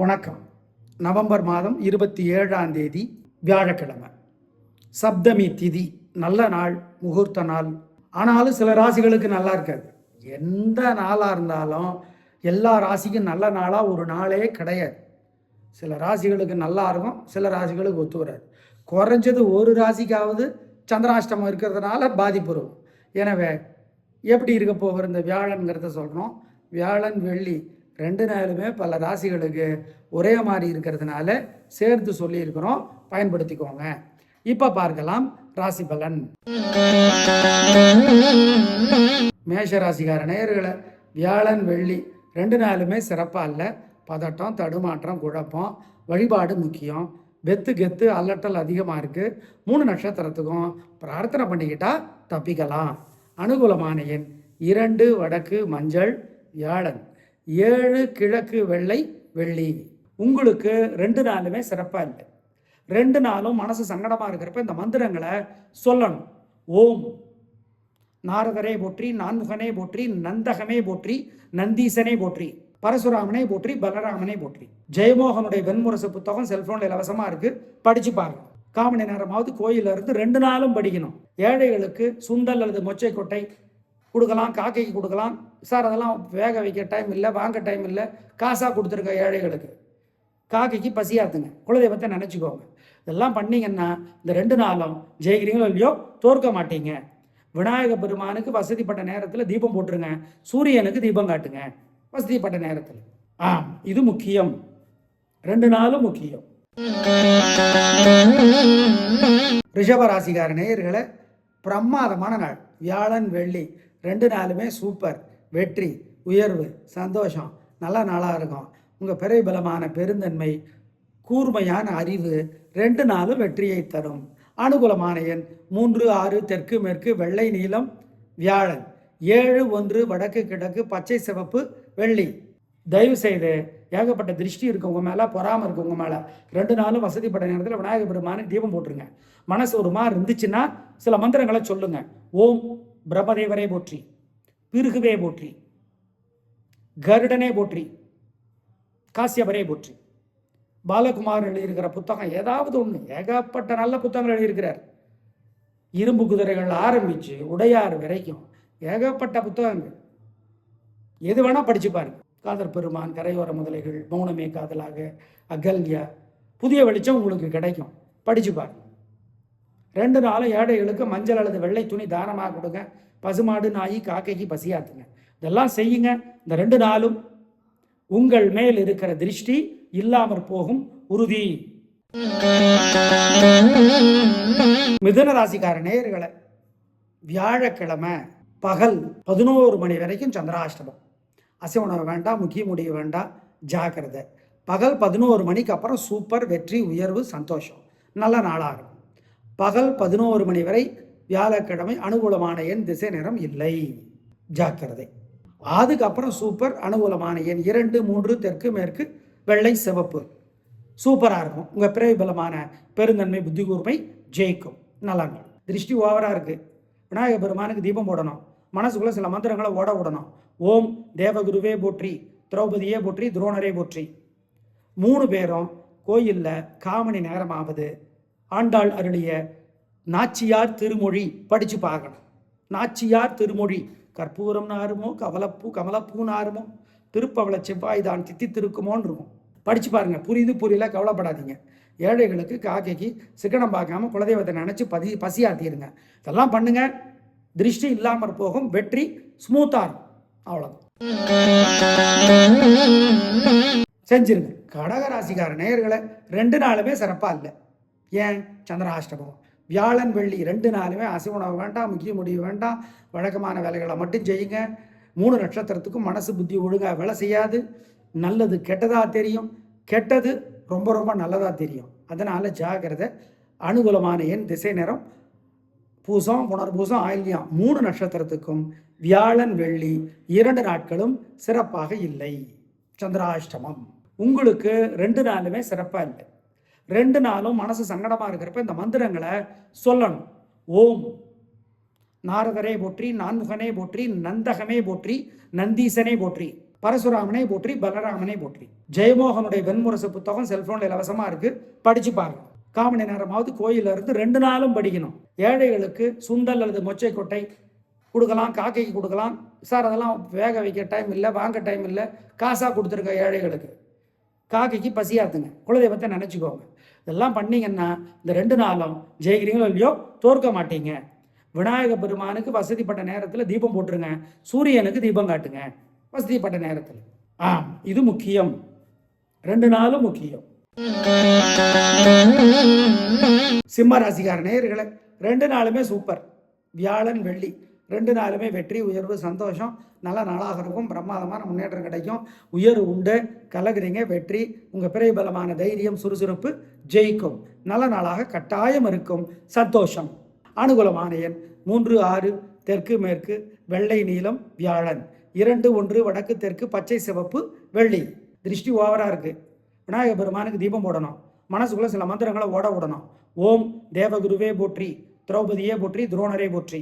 வணக்கம். நவம்பர் மாதம் 27ஆம் தேதி வியாழக்கிழமை, சப்தமி திதி, நல்ல நாள், முகூர்த்த நாள். ஆனாலும் சில ராசிகளுக்கு நல்லா இருக்காது. எந்த நாளாக இருந்தாலும் எல்லா ராசிக்கும் நல்ல நாளாக ஒரு நாளே கிடையாது. சில ராசிகளுக்கு நல்லா இருக்கும், சில ராசிகளுக்கு ஒத்து வராது. குறைஞ்சது ஒரு ராசிக்காவது சந்திராஷ்டமம் இருக்கிறதுனால பாதிப்பு இருக்கும். எனவே எப்படி இருக்க போகிற இந்த வியாழன்கிறத சொல்கிறோம். வியாழன் வெள்ளி ரெண்டு நாளுமே பல ராசிகளுக்கு ஒரே மாதிரி இருக்கிறதுனால சேர்த்து சொல்லியிருக்கிறோம், பயன்படுத்திக்கோங்க. இப்போ பார்க்கலாம் ராசி பலன். மேஷ ராசிக்கார நேயர்களை, வியாழன் வெள்ளி ரெண்டு நாளுமே சிறப்பாக இல்லை. பதட்டம், தடுமாற்றம், குழப்பம், வழிபாடு முக்கியம். வெத்து கெத்து அல்லட்டல் அதிகமாக இருக்குது. 3 நட்சத்திரத்துக்கும் பிரார்த்தனை பண்ணிக்கிட்டால் தப்பிக்கலாம். அனுகூலமான எண் 2 வடக்கு மஞ்சள் வியாழன், 7 கிழக்கு வெள்ளை வெள்ளி. உங்களுக்கு 2 நாளுமே சிறப்பாக இல்லை. 2 நாளும் மனசு சங்கடமாக இருக்கிறப்ப இந்த மந்திரங்களை சொல்லணும். ஓம் நாரதரே போற்றி, நான்முகனே போற்றி, நந்தகமே போற்றி, நந்தீசனே போற்றி, பரசுராமனே போற்றி, பலராமனே போற்றி. ஜெயமோகனுடைய வெண்முரசு புத்தகம் செல்போனில் இலவசமாக இருக்குது, படித்து பாருங்க. காமணி நேரமாவது கோயிலில் இருந்து 2 நாளும் படிக்கணும். ஏழைகளுக்கு சுண்டல் அல்லது மொச்சை கொட்டை கொடுக்கலாம், காக்கைக்கு கொடுக்கலாம். சார் அதெல்லாம் வேக வைக்க டைம் இல்லை, வாங்க டைம் இல்லை, காசாக கொடுத்துருங்க ஏழைகளுக்கு. காக்கைக்கு பசியாத்துங்க, குலதெய்வத்தை நினச்சிக்கோங்க. இதெல்லாம் பண்ணிங்கன்னா இந்த 2 நாளும் ஜெயிக்கிறீங்களோ இல்லையோ தோற்க மாட்டீங்க. விநாயக பெருமானுக்கு வசதிப்பட்ட நேரத்தில் தீபம் போட்டுருங்க, சூரியனுக்கு தீபம் காட்டுங்க வசதிப்பட்ட நேரத்தில். இது முக்கியம், 2 நாளும் முக்கியம். ரிஷபராசிக்கார நேயர்களை, பிரமாதமான நாள். வியாழன் வெள்ளி 2 நாளுமே சூப்பர். வெற்றி, உயர்வு, சந்தோஷம், நல்ல நாளாக இருக்கும். உங்கள் பிறைபலமான பெருந்தன்மை, கூர்மையான அறிவு 2 நாளும் வெற்றியை தரும். அனுகூலமான எண் 3 6 தெற்கு மேற்கு வெள்ளை நீலம் வியாழன், 7 1 வடக்கு கிழக்கு பச்சை சிவப்பு வெள்ளி. தயவு செய்து ஏகப்பட்ட திருஷ்டி இருக்கு உங்கள் மேலே, பொறாமல் இருக்கு உங்கள் மேலே. 2 நாளும் வசதிப்பட்ட நேரத்தில் விநாயகர் பெருமானுக்கு தீபம் போட்டுருங்க. மனசு ஒரு மாதிரி இருந்துச்சுன்னா சில மந்திரங்களை சொல்லுங்க. ஓம் பிரம்மதேவரே போற்றி, பிருகுவே போற்றி, கருடனே போற்றி, காசியபரே போற்றி. பாலகுமார் எழுதியிருக்கிற புத்தகம் ஏதாவது ஒன்று, ஏகப்பட்ட நல்ல புத்தகங்கள் எழுதியிருக்கிறார். இரும்பு குதிரைகள் ஆரம்பித்து உடையார் வரைக்கும் ஏகப்பட்ட புத்தகங்கள். எது வேணால் படிச்சு பாருங்க. காதர் பெருமான், கரையோர முதலைகள், மௌனமே காதலாக, அகல்யா, புதிய வெளிச்சம் உங்களுக்கு கிடைக்கும், படிச்சு பாருங்க. 2 நாளும் ஏழைகளுக்கு மஞ்சள் அல்லது வெள்ளை துணி தானமாக கொடுங்க. பசுமாடு, நாய், காக்கைக்கு பசியாத்துங்க. இதெல்லாம் செய்யுங்க. இந்த 2 நாளும் உங்கள் மேல் இருக்கிற திருஷ்டி இல்லாமற் போகும் உறுதி. மிதுன ராசிக்கார நேயர்களை, வியாழக்கிழமை பகல் 11 மணி வரைக்கும் சந்திராஷ்டமம். அசைவணவு வேண்டாம், முக்கிய முடிவு வேண்டாம், ஜாக்கிரதை. பகல் 11 மணிக்கு அப்புறம் சூப்பர், வெற்றி, உயர்வு, சந்தோஷம், நல்ல நாளாகும். பகல் 11 மணி வரை வியாழக்கிழமை அனுகூலமான எண் திசை நிறம் இல்லை, ஜாக்கிரதை. அதுக்கப்புறம் சூப்பர், அனுகூலமான எண் 2 3 தெற்கு மேற்கு வெள்ளை சிவப்பு. சூப்பராக இருக்கும். உங்கள் பிரபலமான பெருந்தன்மை, புத்தி கூர்மை ஜெயிக்கும். நல்லா இருக்கும். திருஷ்டி ஓவராக இருக்குது. விநாயகர் பெருமானுக்கு தீபம் போடணும். மனசுக்குள்ளே சில மந்திரங்களை ஓட விடணும். ஓம் தேவகுருவே போற்றி, திரௌபதியே போற்றி, துரோணரே போற்றி. 3 பேரும் கோயிலில் காமணி நேரமாவது ஆண்டாள் அருளிய நாச்சியார் திருமொழி படித்து பார்க்கணும். நாச்சியார் திருமொழி, கற்பூரம் நாருமோ கமலப்பூ நாருமோ, திருப்பவள செவ்வாய் தான் தித்தித்திருக்குமோன்னு இருக்கும். படித்து பாருங்கள். புரியுது புரியல கவலைப்படாதீங்க. ஏழைகளுக்கு காக்கைக்கு சிக்கனம் பார்க்காம குலதெய்வத்தை நினச்சி பசியாத்திடுங்க. இதெல்லாம் பண்ணுங்க. திருஷ்டி இல்லாமற் போகும், வெற்றி ஸ்மூத்தாக இருக்கும். அவ்வளோதான், செஞ்சிருங்க. கடகராசிக்கார நேயர்களை, 2 நாளுமே சிறப்பாக இல்லை. ஏன்? சந்திராஷ்டமம். வியாழன் வெள்ளி 2 நாளுமே அசைவணவு வேண்டாம், முக்கிய முடிவு வேண்டாம், வழக்கமான வேலைகளை மட்டும் செய்யுங்க. 3 நட்சத்திரத்துக்கும் மனசு புத்தி ஒழுங்காக வேலை செய்யாது. நல்லது கெட்டதாக தெரியும், கெட்டது ரொம்ப ரொம்ப நல்லதாக தெரியும். அதனால் ஜாக்கிரதை. அனுகூலமான எண் திசை நிறம் பூசம், புனர்பூசம், ஆயில்யம். 3 நட்சத்திரத்துக்கும் வியாழன் வெள்ளி 2 நாட்களும் சிறப்பாக இல்லை, சந்திராஷ்டமம். உங்களுக்கு 2 நாளுமே சிறப்பாக இல்லை. 2 நாளும் மனசு சங்கடமாக இருக்கிறப்ப இந்த மந்திரங்களை சொல்லணும். ஓம் நாரதரே போற்றி, நான்முகனே போற்றி, நந்தகமே போற்றி, நந்தீசனே போற்றி, பரசுராமனை போற்றி, பலராமனை போற்றி. ஜெயமோகனுடைய வெண்முரசு புத்தகம் செல்போன்ல இலவசமா இருக்கு, படிச்சு பாருங்க. காமணி நேரமாவது கோயில இருந்து 2 நாளும் படிக்கணும். ஏழைகளுக்கு சுண்டல் அல்லது மொச்சை கொட்டை கொடுக்கலாம், காக்கைக்கு கொடுக்கலாம். சார் அதெல்லாம் வேக வைக்க டைம் இல்லை, வாங்க டைம் இல்லை, காசாக கொடுத்துருங்க ஏழைகளுக்கு. காக்கைக்கு பசியாத்துங்க, குலதெய்வத்தை நினச்சிக்கோங்க. இதெல்லாம் பண்ணிங்கன்னா இந்த 2 நாளும் ஜெயிக்கிறீங்களோ இல்லையோ தோற்க மாட்டீங்க. விநாயக பெருமானுக்கு வசதிப்பட்ட நேரத்தில் தீபம் போட்டுருங்க, சூரியனுக்கு தீபம் காட்டுங்க வசதிப்பட்ட நேரத்தில். இது முக்கியம், 2 நாளும் முக்கியம். சிம்ம ராசிக்கார நேயர்களே, 2 நாளுமே சூப்பர். வியாழன் வெள்ளி 2 நாளுமே வெற்றி, உயர்வு, சந்தோஷம், நல்ல நாளாக இருக்கும். பிரமாதமான முன்னேற்றம் கிடைக்கும். உயர்வு உண்டு, கலகுறீங்க, வெற்றி. உங்கள் பிறை பலமான தைரியம், சுறுசுறுப்பு ஜெயிக்கும். நல்ல நாளாக கட்டாயம் இருக்கும். சந்தோஷம். அனுகூலமான எண் 3, 6, தெற்கு மேற்கு, வெள்ளை நீலம், வியாழன். 2, 1 வடக்கு தெற்கு, பச்சை சிவப்பு, வெள்ளி. திருஷ்டி ஓவராக இருக்குது. விநாயக பெருமானுக்கு தீபம் போடணும். மனசுக்குள்ள சில மந்திரங்களை ஓட விடணும். ஓம் தேவகுருவே போற்றி, திரௌபதியே போற்றி, துரோணரே போற்றி.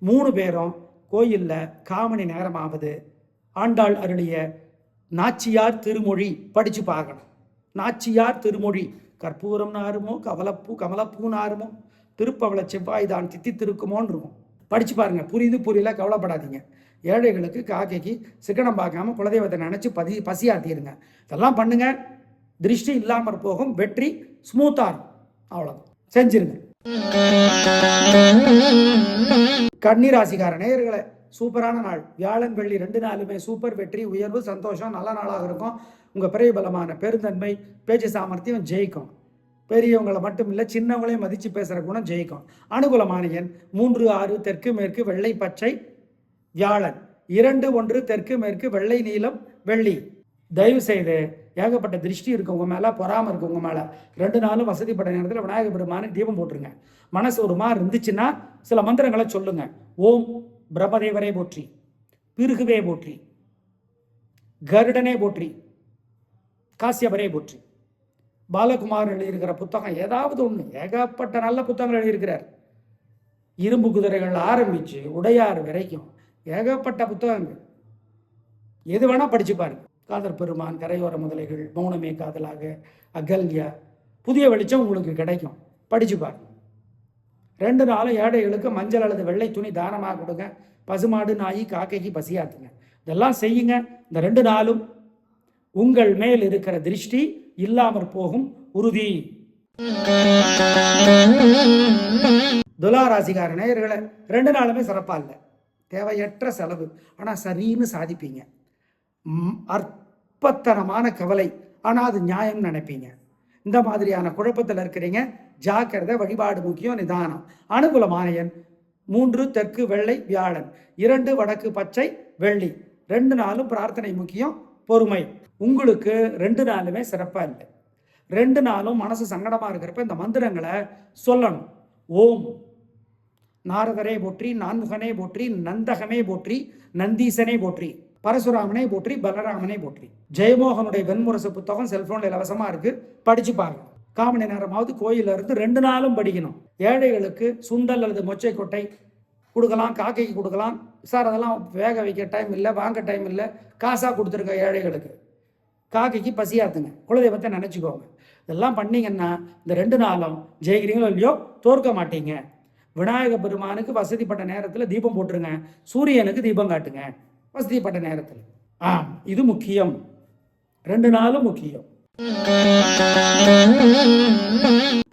3 பேரும் கோயிலில் காமணி நேரமாவது ஆண்டாள் அருளிய நாச்சியார் திருமொழி படித்து பார்க்கணும். நாச்சியார் திருமொழி கற்பூரம் நாருமோ, கமலப்பூ நாருமோ, திருப்பவள செவ்வாய் தான் தித்தித்திருக்குமோன்னு இருக்கும். படித்து பாருங்கள். புரியுது புரியல கவலைப்படாதீங்க. ஏழைகளுக்கு காக்கைக்கு சிக்கனம் பார்க்காம குலதெய்வத்தை நினச்சி பசியாத்திடுங்க. இதெல்லாம் பண்ணுங்க, திருஷ்டி இல்லாமல் போகும், வெற்றி ஸ்மூத்தாக. அவ்வளோதான், செஞ்சிருங்க. கன்னிராசிக்கார நேயர்களே, சூப்பரான நாள். வியாழன் வெள்ளி 2 நாளுமே சூப்பர். வெற்றி, உயர்வு, சந்தோஷம், நல்ல நாளாக இருக்கும். உங்கள் பிறை பலமான பெருந்தன்மை, பேச்சு சாமர்த்தியம் ஜெயிக்கும். பெரியவங்களை மட்டும் இல்லை, சின்னவங்களையும் மதித்து பேசுகிற குணம் ஜெயிக்கும். அனுகூலமான எண் 3, 6 தெற்கு மேற்கு, வெள்ளை பச்சை, வியாழன். 2, 1 தெற்கு மேற்கு, வெள்ளை நீலம், வெள்ளி. தயவு செய்து ஏகப்பட்ட திருஷ்டி இருக்கு உங்கள் மேலே, பொறாமல் இருக்கு உங்கள் மேலே. 2 நாளும் வசதிப்பட்ட நேரத்தில் விநாயக பெருமானுக்கு தீபம் போட்டுருங்க. மனசு ஒரு மாதிரி இருந்துச்சுன்னா சில மந்திரங்களை சொல்லுங்க. ஓம் பிரம்மதேவரே போற்றி, பிருகுவே போற்றி, கருடனே போற்றி, காசியபரே போற்றி. பாலகுமார் எழுதியிருக்கிற புத்தகம் ஏதாவது ஒன்று, ஏகப்பட்ட நல்ல புத்தகங்கள் எழுதியிருக்கிறார். இரும்பு குதிரைகள் ஆரம்பித்து உடையார் வரைக்கும் ஏகப்பட்ட புத்தகங்கள். எது வேணால் படிச்சு பாருங்க. காதர் பெருமான், கரையோர முதலைகள், மௌனமே காதலாக, அகல்யா, புதிய வெளிச்சம் உங்களுக்கு கிடைக்கும். படிச்சு பாருங்க. 2 நாளும் ஏழைகளுக்கு மஞ்சள் அல்லது வெள்ளை துணி தானமாக கொடுங்க. பசுமாடு, நாய், காக்கைக்கு பசியாத்துங்க. இதெல்லாம் செய்யுங்க. இந்த 2 நாளும் உங்கள் மேல் இருக்கிற திருஷ்டி இல்லாமற் போகும், உறுதி. துலாராசிக்கார நேயர்களே, 2 நாளுமே சிறப்பா இல்லை. தேவையற்ற செலவு, ஆனால் சரின்னு சாதிப்பீங்க. அற்பத்தனமான கவலை, ஆனால் அது நியாயம் நினைப்பீங்க. இந்த மாதிரியான குழப்பத்தில் இருக்கிறீங்க. ஜாக்கிரதை, வழிபாடு முக்கியம், நிதானம். அனுகூலமான எண் 3 தெற்கு வெள்ளை, வியாழன். 2 வடக்கு பச்சை, வெள்ளி. 2 நாளும் பிரார்த்தனை முக்கியம், பொறுமை. உங்களுக்கு 2 நாளுமே சிறப்பாக இல்லை. 2 நாளும் மனசு சங்கடமாக இருக்கிறப்ப இந்த மந்திரங்களை சொல்லணும். ஓம் நாரதரே போற்றி, நான்முகனே போற்றி, நந்தகமே போற்றி, நந்தீசனே போற்றி, பரசுராமனை போற்றி, பலராமனை போற்றி. ஜெயமோகனுடைய வெண்முரசு புத்தகம் செல்போன்ல இலவசமா இருக்கு, படிச்சு பாருங்க. காமணி நேரமாவது கோயில இருந்து 2 நாளும் படிக்கணும். ஏழைகளுக்கு சுண்டல் அல்லது மொச்சை கொட்டை கொடுக்கலாம், காக்கைக்கு கொடுக்கலாம். சார் அதெல்லாம் வேக வைக்க டைம் இல்லை, வாங்க டைம் இல்லை, காசாக கொடுத்துருங்க ஏழைகளுக்கு. காக்கைக்கு பசியாத்துங்க, குலதெய்வத்தை நினச்சிக்கோங்க. இதெல்லாம் பண்ணிங்கன்னா இந்த 2 நாளும் ஜெயிக்கிறீங்களோ இல்லையோ தோற்க மாட்டீங்க. விநாயக பெருமானுக்கு வசதிப்பட்ட நேரத்தில் தீபம் போட்டுருங்க, சூரியனுக்கு தீபம் காட்டுங்க வசதிப்பட்ட நேரத்தில். இது முக்கியம், 2 நாளும் முக்கியம்.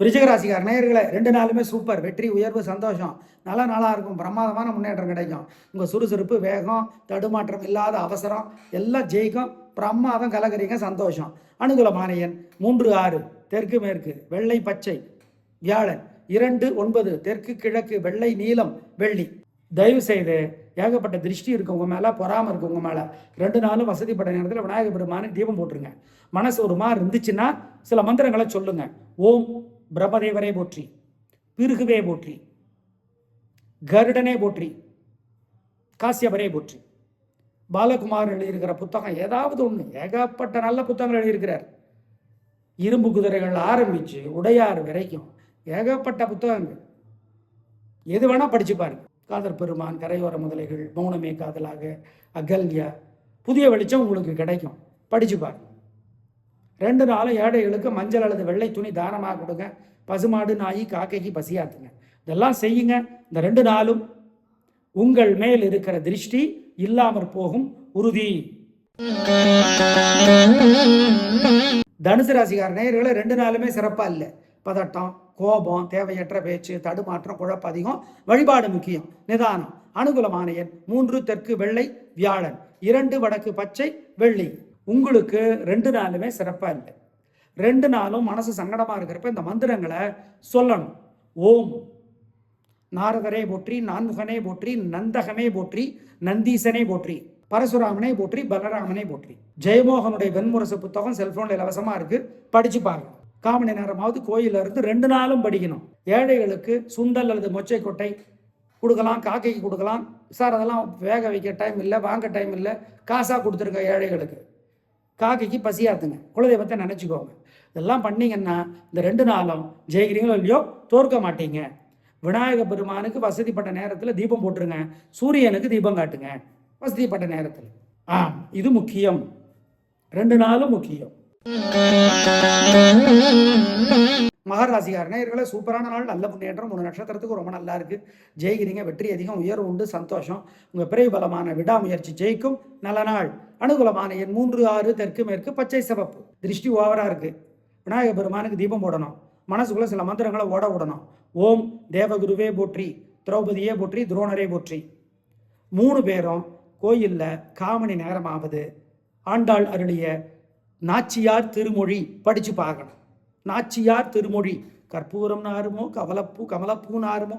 விருச்சிகராசிக்கார நேயர்களே, 2 நாளுமே சூப்பர். வெற்றி, உயர்வு, சந்தோஷம், நல்ல நாளாக இருக்கும். பிரமாதமான முன்னேற்றம் கிடைக்கும். உங்கள் சுறுசுறுப்பு, வேகம், தடுமாற்றம் இல்லாத அவசரம் எல்லாம் ஜெயிக்கும். பிரமாதம், கலகரிங்க, சந்தோஷம். அனுகூலமான எண் 3, 6 தெற்கு மேற்கு, வெள்ளை பச்சை, வியாழன். 2, 9 தெற்கு கிழக்கு, வெள்ளை நீலம், வெள்ளி. தயவு செய்து ஏகப்பட்ட திருஷ்டி இருக்கு உங்கள் மேலே, பொறாமல் இருக்கு உங்கள் மேலே. 2 நாளும் வசதிப்பட்ட நேரத்தில் விநாயக பெருமானுக்கு தீபம் போட்டுருங்க. மனசு ஒரு மாதிரி இருந்துச்சுன்னா சில மந்திரங்களை சொல்லுங்க. ஓம் பிரம்மதேவரே போற்றி, பிருகுவே போற்றி, கருடனே போற்றி, காசியபரே போற்றி. பாலகுமார் எழுதியிருக்கிற புத்தகம் ஏதாவது ஒன்று, ஏகப்பட்ட நல்ல புத்தகங்கள் எழுதியிருக்கிறார். இரும்பு குதிரைகள் ஆரம்பித்து உடையார் வரைக்கும் ஏகப்பட்ட புத்தகங்கள். எது வேணால் படிச்சு பாருங்க. காதர் பெருமான், கரையோர முதலைகள், மௌனமே காதலாக, அகல்யா, புதிய வெளிச்சம் உங்களுக்கு கிடைக்கும். படிச்சு பாருங்க. 2 நாளும் ஏழைகளுக்கு மஞ்சள் அல்லது வெள்ளை துணி தானமாக கொடுங்க. பசுமாடு நாய் காக்கைக்கு பசியாத்துங்க. இதெல்லாம் செய்யுங்க. இந்த 2 நாளும் உங்கள் மேல் இருக்கிற திருஷ்டி இல்லாமற் போகும் உறுதி. தனுசு ராசிக்கார நேயர்களை 2 நாளுமே சிறப்பா இல்லை. பதட்டம், கோபம், தேவையற்ற பேச்சு, தடுமாற்றம், குழப்பம் அதிகம். வழிபாடு முக்கியம். நிதானம். அனுகூலமான எண் 3 தெற்கு வெள்ளை வியாழன், 2 வடக்கு பச்சை வெள்ளி. உங்களுக்கு 2 நாளுமே சிறப்பா இல்லை. 2 நாளும் மனசு சங்கடமா இருக்கிறப்ப இந்த மந்திரங்களை சொல்லணும். ஓம் நாரதரே போற்றி, நான்முகனே போற்றி, நந்தகமே போற்றி, நந்தீசனே போற்றி, பரசுராமனே போற்றி, பலராமனே போற்றி. ஜெயமோகனுடைய வெண்முரசு புத்தகம் செல்போன்ல இலவசமா இருக்கு, படிச்சு பாருங்க. காமணி நேரமாவது கோயில இருந்து 2 நாளும் படிக்கணும். ஏழைகளுக்கு சுண்டல் அல்லது மொச்சை கொட்டை கொடுக்கலாம், காக்கைக்கு கொடுக்கலாம். சார் அதெல்லாம் வேக வைக்க டைம் இல்லை, வாங்க டைம் இல்லை, காசாக கொடுத்துருங்க ஏழைகளுக்கு. காக்கைக்கு பசியாத்துங்க, குலதெய்வத்தை நினச்சிக்கோங்க. இதெல்லாம் பண்ணிங்கன்னா இந்த 2 நாளும் ஜெயிக்கிறீங்களோ இல்லையோ தோற்க மாட்டீங்க. விநாயக பெருமானுக்கு வசதிப்பட்ட நேரத்தில் தீபம் போட்டுருங்க. சூரியனுக்கு தீபம் காட்டுங்க வசதிப்பட்ட நேரத்தில். இது முக்கியம். 2 நாளும் முக்கியம். மகராசிக்கார நேயர்களே, சூப்பரான நாள், நல்ல முன்னேற்றம். 3 நட்சத்திரத்துக்கு ரொம்ப நல்லா இருக்கு. ஜெயிக்கிறீங்க, வெற்றி அதிகம், உயர்வு உண்டு, சந்தோஷம். உங்க பிறை பலமான விடாமுயற்சி ஜெயிக்கும். நல்ல நாள். அனுகூலமான எண் 3, 6 தெற்கு மேற்கு பச்சை சிவப்பு. திருஷ்டி ஓவரா இருக்கு. விநாயக பெருமானுக்கு தீபம் போடணும். மனசுக்குள்ள சில மந்திரங்களை ஓட விடணும். ஓம் தேவகுருவே போற்றி, திரௌபதியே போற்றி, துரோணரே போற்றி. 3 பேரும் கோயில்ல காமணி நேரமாவது ஆண்டாள் அருளிய நாச்சியார் திருமொழி படிச்சு பார்க்கணும். நாச்சியார் திருமொழி. கற்பூரம் நாருமோ, கமலப்பூ நாருமோ,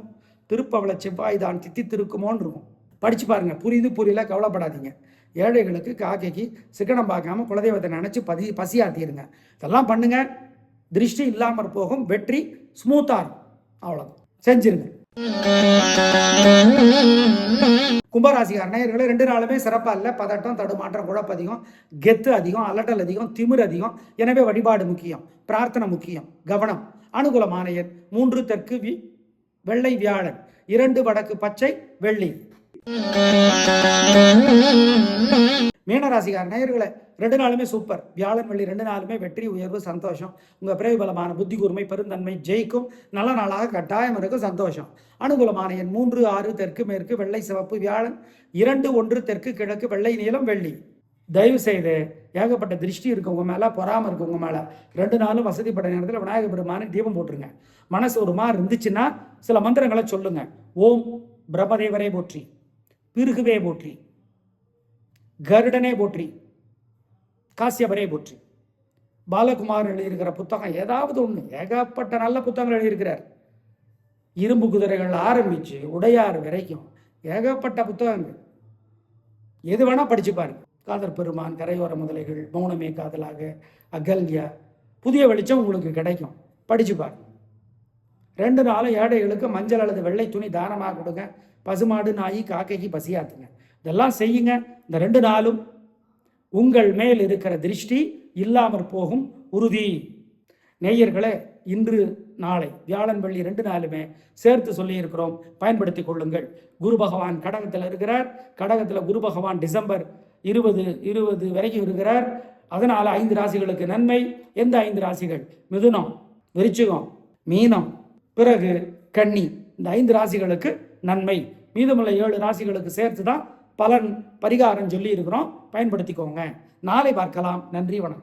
திருப்பவள செவ்வாய் தான் தித்தித்திருக்குமோன்னு இருக்கும். படிச்சு பாருங்க. புரியுது புரியல கவலைப்படாதீங்க. ஏழைகளுக்கு காக்கைக்கு சிக்கனம் பார்க்காம குலதெய்வத்தை நினைச்சு பசியாத்திடுங்க. இதெல்லாம் பண்ணுங்க. திருஷ்டி இல்லாமற் போகும். வெற்றி ஸ்மூத்தா இருக்கும். அவ்வளவுதான், செஞ்சிருங்க. கும்பராசிக்கார நேயர்களே, 2 நாளுமே சிறப்பா இல்லை. பதட்டம், தடுமாற்றம், குழப்பம் அதிகம், கெத்து அதிகம், அலட்டல் அதிகம், திமிர் அதிகம். எனவே வழிபாடு முக்கியம், பிரார்த்தனை முக்கியம், கவனம். அனுகூலமான எண் 3 தெற்கு வெள்ளை வியாழன், 2 வடக்கு பச்சை வெள்ளி. மீனராசிக்கார நேயர்களே, 2 நாளுமே சூப்பர். வியாழன் வெள்ளி 2 நாளுமே வெற்றி, உயர்வு, சந்தோஷம். உங்க பிறவி பலமான புத்தி கூர்மை, பெருந்தன்மை ஜெயிக்கும். நல்ல நாளாக கட்டாயம் இருக்கும். சந்தோஷம். அனுகூலமான எண் 3, 6 தெற்கு மேற்கு வெள்ளை சிவப்பு வியாழன், 2, 1 தெற்கு கிழக்கு வெள்ளை நீலம் வெள்ளி. தயவு செய்து ஏகப்பட்ட திருஷ்டி இருக்கு உங்க மேல, பொறாம இருக்கு உங்க மேல. 2 நாளும் வசதிப்பட்ட நேரத்தில் விநாயக பெருமானுக்கு தீபம் போட்டுருங்க. மனசு ஒரு மாதிரி இருந்துச்சுன்னா சில மந்திரங்களை சொல்லுங்க. ஓம் பிரம்மதேவரே போற்றி, பிருகுவே போற்றி, கருடனே போற்றி, காசியபரே போற்றி. பாலகுமார் எழுதியிருக்கிற புத்தகம் ஏதாவது ஒன்று, ஏகப்பட்ட நல்ல புத்தகங்கள் எழுதியிருக்கிறார். இரும்பு குதிரைகள் ஆரம்பிச்சு உடையார் வரைக்கும் ஏகப்பட்ட புத்தகங்கள். எது வேணா படிச்சு பாருங்க. காதர் பெருமான், கரையோர முதலைகள், மௌனமே காதலாக, அகல்யா. புதிய வெளிச்சம் உங்களுக்கு கிடைக்கும். படிச்சு பாருங்க. 2 நாளும் ஏழைகளுக்கு மஞ்சள் அல்லது வெள்ளை துணி தானமாக கொடுங்க. பசுமாடு நாய் காக்கைக்கு பசியாத்துங்க. இதெல்லாம் செய்யுங்க. இந்த 2 நாளும் உங்கள் மேல் இருக்கிற திருஷ்டி இல்லாமற் போகும் உறுதி. நேயர்களே, இன்று நாளை வியாழன் வெள்ளி 2 நாளுமே சேர்த்து சொல்லி இருக்கிறோம், பயன்படுத்திக் கொள்ளுங்கள். குரு பகவான் கடகத்தில் இருக்கிறார். கடகத்தில் குரு பகவான் டிசம்பர் 20 வரைக்கும் இருக்கிறார். அதனால 5 ராசிகளுக்கு நன்மை. எந்த 5 ராசிகள்? மிதுனம், விருச்சிகம், மீனம், பிறகு கன்னி. இந்த 5 ராசிகளுக்கு நன்மை. மீதமுள்ள 7 ராசிகளுக்கு சேர்த்து தான் பலன் பரிகாரம் சொல்லி இருக்கிறோம். பயன்படுத்திக்கோங்க. நாளை பார்க்கலாம். நன்றி, வணக்கம்.